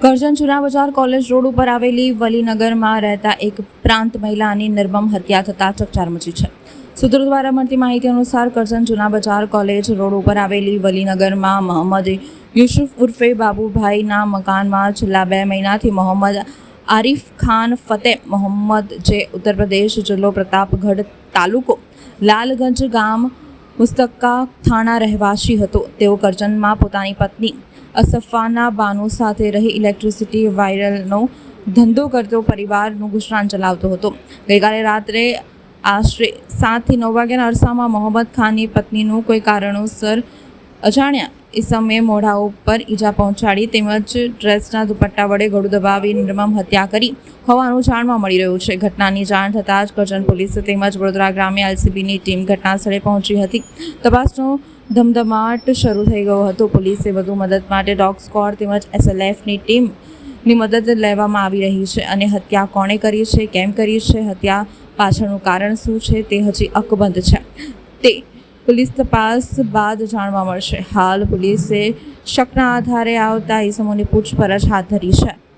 કરજણ જૂના બજાર college road ઉપર આવેલી વલીનગરમાં રહેતા એક પ્રાંત મહિલાની નિર્મમ હત્યા થતાં ચકચાર મચી છે. સૂત્રો દ્વારા મળતી માહિતી અનુસાર કરજણ જૂના બજાર કોલેજ રોડ ઉપર આવેલી વલીનગરમાં મોહમ્મદ યુસુફ ઉર્ફે બાબુભાઈના મકાનમાં છેલ્લા 2 મહિનાથી મોહમ્મદ આરિફ ખાન ફતેહ મોહમ્મદ, જે ઉત્તર પ્રદેશ જિલ્લો પ્રતાપગઢ તાલુકો લાલગંજ ગામ મુસ્તકા થાણા રહેવાસી હતો. તેઓ કરજણમાં પોતાની પત્ની અસફાના બાનુ સાથે રહી ઇલેક્ટ્રિસિટી વાયરનો ધંધો કરતો પરિવારનું ગુજરાન ચલાવતો હતો. ગઈકાલે રાત્રે આશરે 7 થી 9 વાગ્યાના અરસામાં મોહમ્મદ ખાનની પત્નીનું કોઈ કારણોસર અજાણ્યા ઇસમે મોઢા ઉપર ઈજા પહોંચાડી તેમજ ડ્રેસના દુપટ્ટા વડે ગળું દબાવી નિર્મમ હત્યા કરી હોવાનું જાણવા મળી રહ્યું છે. ઘટનાની જાણ થતાં જ કરજણ પોલીસ તેમજ વડોદરા ગ્રામ્ય LCBની ટીમ ઘટનાસ્થળે પહોંચી હતી. તપાસનો ધમધમાટ શરૂ થઈ ગયો હતો. પોલીસે વધુ મદદ માટે ડોગ સ્ક્વોડ તેમજ SLFની ટીમની મદદ લેવામાં આવી રહી છે અને હત્યા કોણે કરી છે, કેમ કરી છે, હત્યા પાછળનું કારણ શું છે તે હજી અકબંધ છે. તે પોલીસ તપાસ બાદ જાણવા મળશે. હાલ પોલીસે શકના આધારે આવતા ઇસમોની પૂછપરછ હાથ ધરી છે.